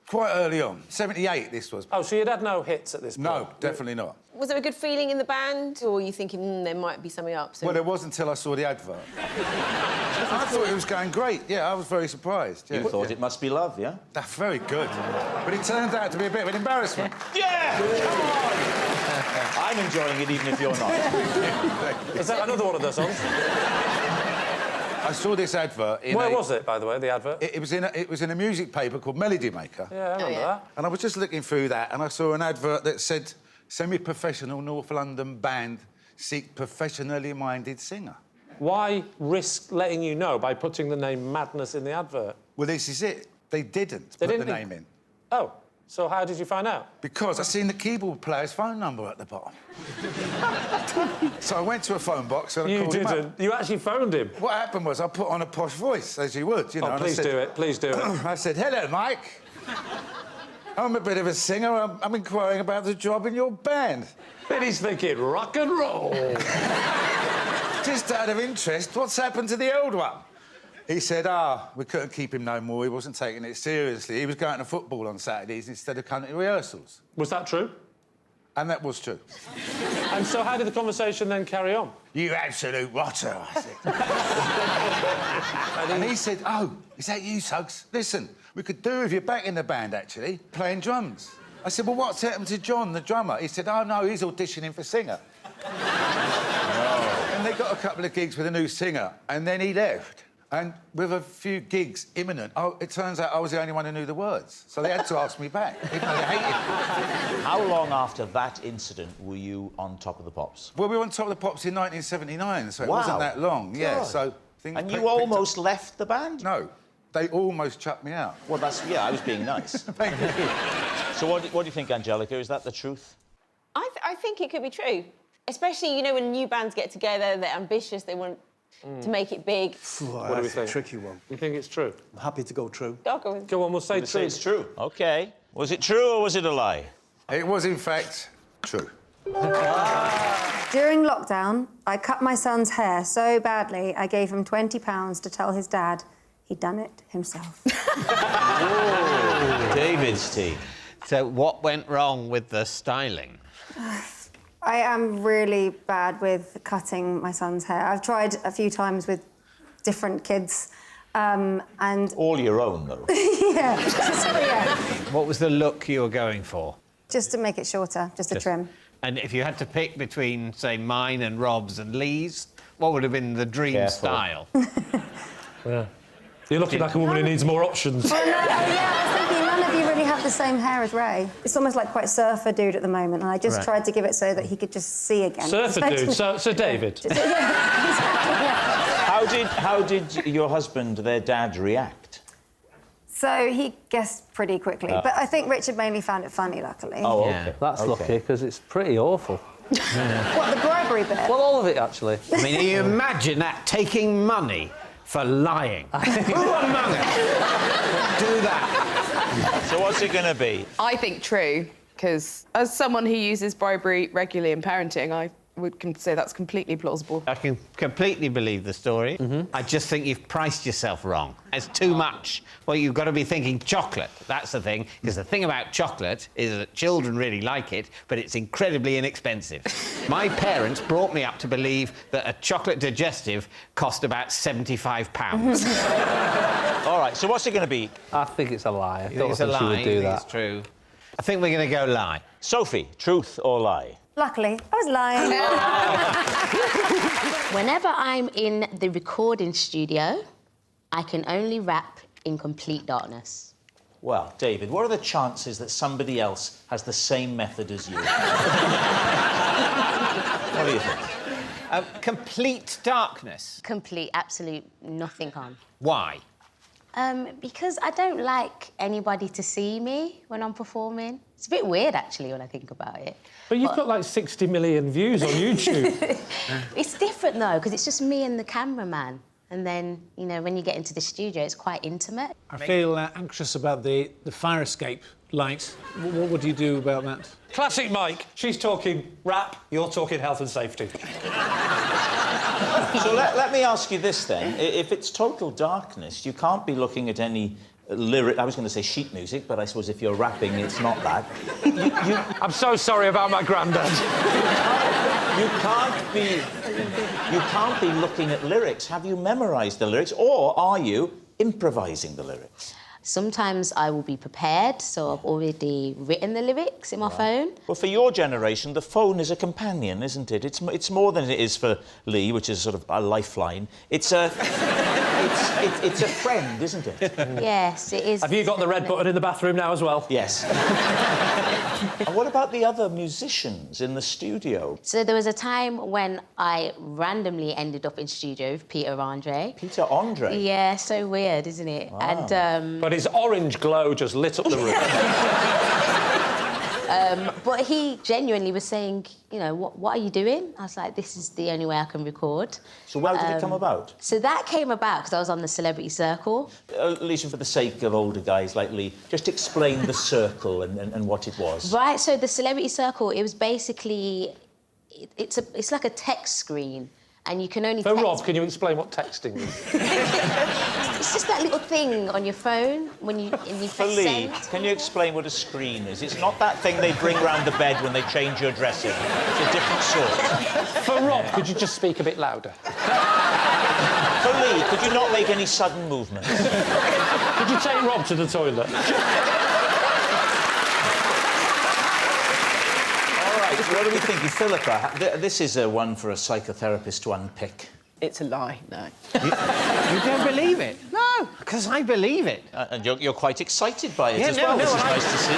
Quite early on. 78, this was. Oh, so you'd had no hits at this point? No, definitely not. Was there a good feeling in the band, or were you thinking there might be something up soon? Well, it wasn't until I saw the advert. I thought it was going great. Yeah, I was very surprised. Yeah. You thought it must be love, yeah? That's very good. But it turned out to be a bit of an embarrassment. Yeah! Come on! I'm enjoying it even if you're not. Is that another one of those songs? I saw this advert in Where was it, by the way, the advert? It was in a music paper called Melody Maker. Yeah, I remember that. And I was just looking through that and I saw an advert that said, semi-professional North London band seek professionally minded singer. Why risk letting you know by putting the name Madness in the advert? Well, this is it. They didn't put the name in. Oh, so how did you find out? Because I seen the keyboard player's phone number at the bottom. So I went to a phone box and I called him up. You actually phoned him? What happened was I put on a posh voice, as you would, you know. Oh, please do it, please do it. I said, hello, Mike. I'm a bit of a singer. I'm inquiring about the job in your band. Then he's thinking, rock and roll. Just out of interest, what's happened to the old one? He said, we couldn't keep him no more. He wasn't taking it seriously. He was going to football on Saturdays instead of coming to rehearsals. Was that true? And that was true. And so how did the conversation then carry on? You absolute rotter, I said. And he said, is that you, Suggs? Listen, we could do with you back in the band, actually, playing drums. I said, well, what's happened to John, the drummer? He said, oh, no, he's auditioning for singer. And they got a couple of gigs with a new singer, and then he left. And with a few gigs imminent, it turns out I was the only one who knew the words. So they had to ask me back, even though they hated me. How long after that incident were you on Top of the Pops? Well, we were on Top of the Pops in 1979, so it wasn't that long. Yeah, so... And you almost left the band? No, they almost chucked me out. Well, I was being nice. Thank you. So what do you think, Angelica? Is that the truth? I think it could be true. Especially, you know, when new bands get together, they're ambitious, they want to make it big. What do we think? A tricky one. You think it's true? I'm happy to go true. Go on, we'll say true. It's true. OK. Was it true or was it a lie? It was, in fact, true. During lockdown, I cut my son's hair so badly, I gave him £20 to tell his dad he'd done it himself. David's tea. So what went wrong with the styling? I am really bad with cutting my son's hair. I've tried a few times with different kids, and... All your own, though? yeah. What was the look you were going for? Just to make it shorter, just a trim. And if you had to pick between, say, mine and Rob's and Lee's, what would have been the dream style? Yeah. You're looking like a woman who needs more options. Well, I was thinking none of you really have the same hair as Ray. It's almost like quite surfer dude at the moment, and I just tried to give it so that he could just see again. Surfer dude, so David. Yeah, exactly, yeah. How did your husband, their dad, react? So he guessed pretty quickly, but I think Richard mainly found it funny, luckily. Oh, OK. That's lucky, because it's pretty awful. What, the bribery bit? Well, all of it, actually. I mean, you imagine that, taking money for lying. Who among us do that? So what's it going to be? I think true, because as someone who uses bribery regularly in parenting, I can say that's completely plausible. I can completely believe the story. I just think you've priced yourself wrong. It's too much. Well, you've got to be thinking chocolate. That's the thing. Because the thing about chocolate is that children really like it, but it's incredibly inexpensive. My parents brought me up to believe that a chocolate digestive cost about £75. All right, so what's it going to be? I think it's a lie. I You think don't it's a think she lie? would do You think that. it's true? I think we're going to go lie. Sophie, truth or lie? Luckily, I was lying. Whenever I'm in the recording studio, I can only rap in complete darkness. Well, David, what are the chances that somebody else has the same method as you? What do you think? Complete darkness. Complete, absolute, nothing on. Why? Because I don't like anybody to see me when I'm performing. It's a bit weird, actually, when I think about it. But you've got, like, 60 million views on YouTube. It's different, though, because it's just me and the cameraman. And then, you know, when you get into the studio, it's quite intimate. I feel anxious about the fire escape light. What do you do about that? Classic Mike. She's talking rap, you're talking health and safety. So let me ask you this, then. If it's total darkness, you can't be looking at any lyric... I was going to say sheet music, but I suppose if you're rapping, it's not that. I'm so sorry about my granddad. You can't be looking at lyrics. Have you memorised the lyrics, or are you improvising the lyrics? Sometimes I will be prepared, so I've already written the lyrics in my phone. Well, for your generation, the phone is a companion, isn't it? It's more than it is for Lee, which is sort of a lifeline. It's a friend, isn't it? Yes, it is. Have you got the red button in the bathroom now as well? Yes. And what about the other musicians in the studio? So there was a time when I randomly ended up in studio with Peter Andre. Peter Andre? Yeah, so weird, isn't it? Wow. And But his orange glow just lit up the room. but he genuinely was saying, you know, what are you doing? I was like, this is the only way I can record. So how did it come about? So that came about because I was on the Celebrity Circle. Lisa, for the sake of older guys like Lee, just explain the circle and what it was. Right, so the Celebrity Circle, it was basically... It's like a text screen, and you can only So, text... Rob, can you explain what texting is? It's just that little thing on your phone when you For press Lee, send. can you explain what a screen is? It's not that thing they bring round the bed when they change your dressing. It's a different sort. For Rob, could you just speak a bit louder? For Lee, could you not make any sudden movements? Could you take Rob to the toilet? What do we think, Philippa? This is one for a psychotherapist to unpick. It's a lie, no. You don't believe it? No. Because I believe it. And you're quite excited by it as no, well, no, which is nice to see.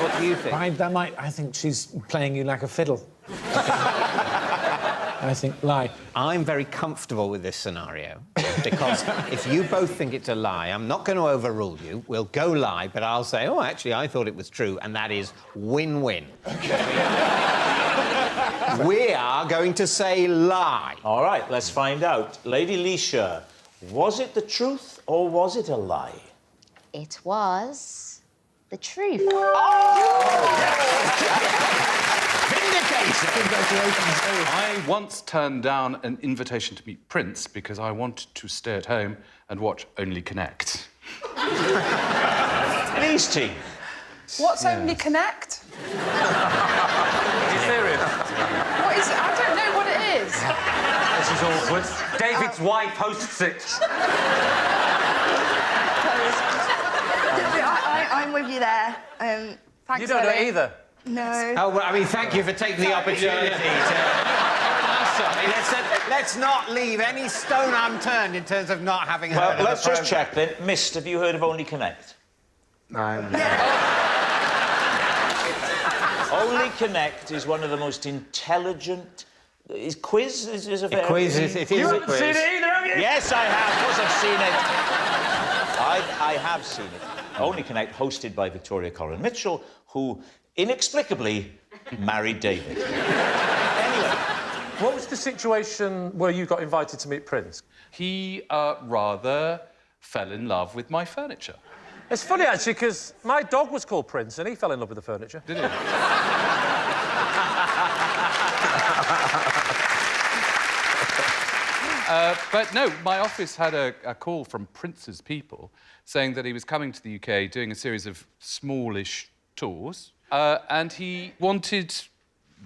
What do you think? I think she's playing you like a fiddle. I think lie. I'm very comfortable with this scenario because if you both think it's a lie, I'm not going to overrule you. We'll go lie, but I'll say, oh, actually, I thought it was true, and that is win-win. We are going to say lie. All right, let's find out. Lady Leisha, was it the truth or was it a lie? It was the truth. I once turned down an invitation to meet Prince because I wanted to stay at home and watch Only Connect. Lee's team. What's Only Connect? Are you serious? What is it? I don't know what it is. This is awkward. David's wife hosts it. I'm with you there. Thanks, You don't know Ellie. either. No. Oh, well, I mean, thank you for taking the opportunity let's not leave any stone unturned in terms of not having heard of the Let's just programme. check then. Mist, have you heard of Only Connect? Only Connect is one of the most intelligent... Is quiz is a very... Quiz is... It is You a haven't quiz. seen it either, have you? Yes, I have. Of course I've seen it. I have seen it. Only Connect, hosted by Victoria Coren Mitchell, who inexplicably married David. Anyway, what was the situation where you got invited to meet Prince? He rather fell in love with my furniture. It's funny, actually, because my dog was called Prince and he fell in love with the furniture. Did he? But no, my office had a call from Prince's people saying that he was coming to the UK doing a series of smallish tours, and he wanted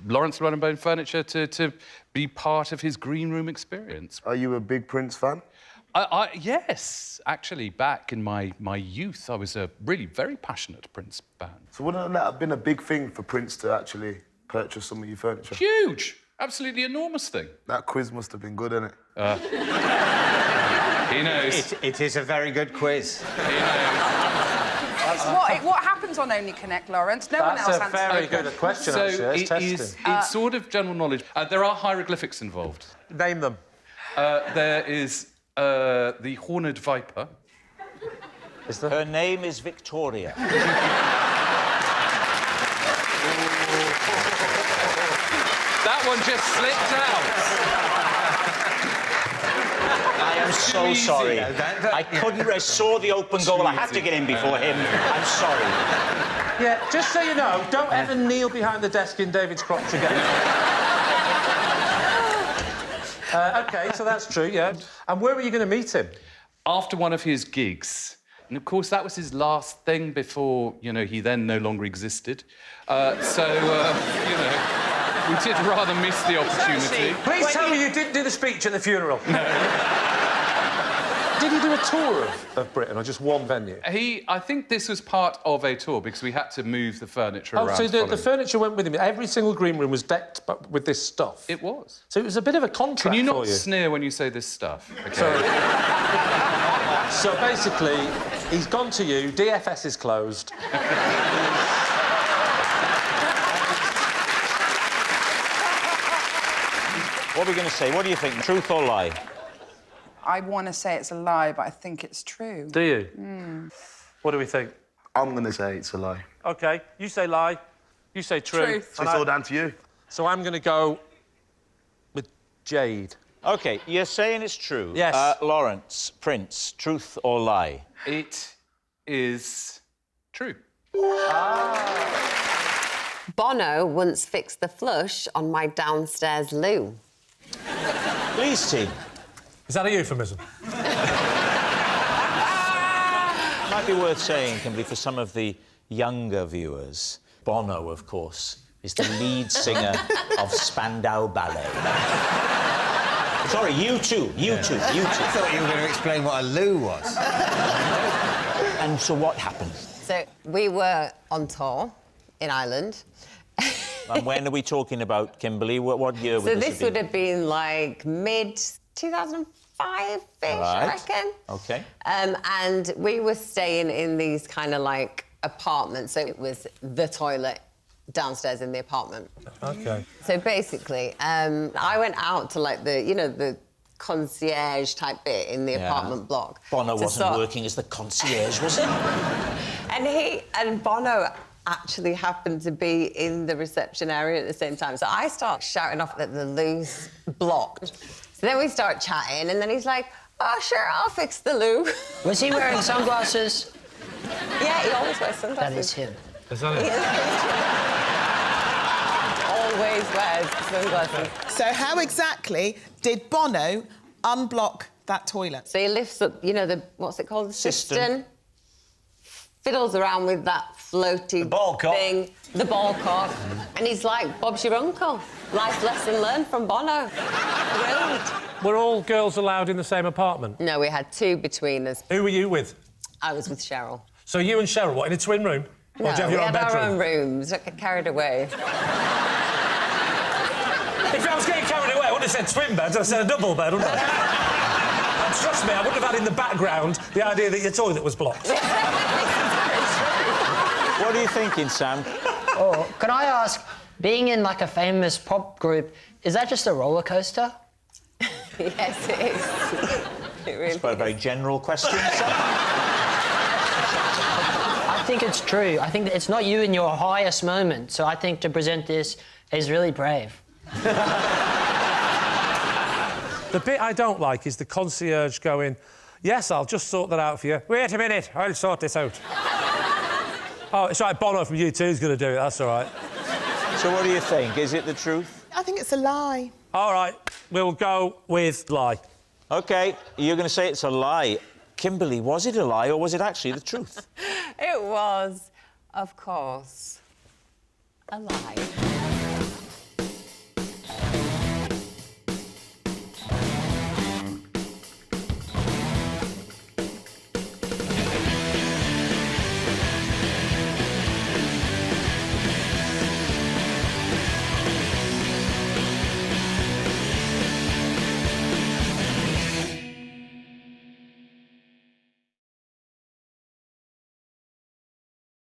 Lawrence Llewellyn Furniture to be part of his green room experience. Are you a big Prince fan? Yes, actually, back in my youth, I was a really very passionate Prince fan. So wouldn't that have been a big thing for Prince to actually purchase some of your furniture? Huge! Absolutely enormous thing. That quiz must have been good, innit? He knows. It is a very good quiz. He knows. What happens on Only Connect, Lawrence? No one else answers. That's a very good question, So actually. it's sort of general knowledge. There are hieroglyphics involved. Name them. There is the horned viper. Is there? Her name is Victoria. That one just slipped out. I am so sorry. I couldn't. I saw the open goal. I had to get in before him. I'm sorry. Yeah, just so you know, don't ever kneel behind the desk in David's crotch again. OK, so that's true, yeah. And where were you going to meet him? After one of his gigs. And, of course, that was his last thing before, you know, he then no longer existed. You know, we did rather miss the opportunity. Please tell me you didn't do the speech at the funeral. No. Did he do a tour of Britain or just one venue? I think this was part of a tour because we had to move the furniture around. Oh, so the furniture went with him. Every single green room was decked with this stuff. It was. So it was a bit of a contract for you. Can you not sneer when you say this stuff? Okay. So basically, he's gone to you, DFS is closed. What are we going to say? What do you think? Truth or lie? I want to say it's a lie, but I think it's true. Do you? Mm. What do we think? I'm going to say it's a lie. OK, you say lie, you say true. Truth. So it's all down to you. So I'm going to go with Jade. OK, you're saying it's true. Yes. Lawrence, Prince, truth or lie? It is true. Bono once fixed the flush on my downstairs loo. Please, team. Is that a euphemism? Might be worth saying, Kimberly, for some of the younger viewers, Bono, of course, is the lead singer of Spandau Ballet. Sorry, you too. I thought you were going to explain what a loo was. And so what happened? So we were on tour in Ireland. And when are we talking about, Kimberly? What year would So this this would have been like mid-2005-ish, I reckon. OK. And we were staying in these kind of like apartments. So it was the toilet downstairs in the apartment. OK. So basically, I went out to like the concierge type bit in the apartment block. Bono wasn't working as the concierge, was he? And Bono actually happened to be in the reception area at the same time. So I start shouting off that the loo's blocked. So then we start chatting, and then he's like, oh, sure, I'll fix the loo. Was he wearing sunglasses? Yeah, he always wears sunglasses. That is him. Is that it? Always wears sunglasses. So how exactly did Bono unblock that toilet? So he lifts up, what's it called? The cistern. Fiddles around with that floaty thing, the ball cock, and he's like, Bob's your uncle. Life lesson learned from Bono. Brilliant. Were all girls allowed in the same apartment? No, we had two between us. Who were you with? I was with Cheryl. So you and Cheryl, what, in a twin room? No, or do you have your we own had bedroom? our own rooms. I got carried away. If I was getting carried away, I wouldn't have said twin beds, I'd have said a double bed, wouldn't I? And trust me, I wouldn't have had in the background the idea that your toilet was blocked. What are you thinking, Sam? Oh, can I ask, being in like a famous pop group, is that just a roller coaster? Yes, it is. It really It's quite a very general question. I think it's true. I think that it's not you in your highest moment, so I think to present this is really brave. The bit I don't like is the concierge going, yes, I'll just sort that out for you. Wait a minute, I'll sort this out. Oh, it's right, Bono from U2 is going to do it, that's all right. So what do you think? Is it the truth? I think it's a lie. All right, we'll go with lie. OK, you're going to say it's a lie. Kimberly, was it a lie or was it actually the truth? It was, of course, a lie.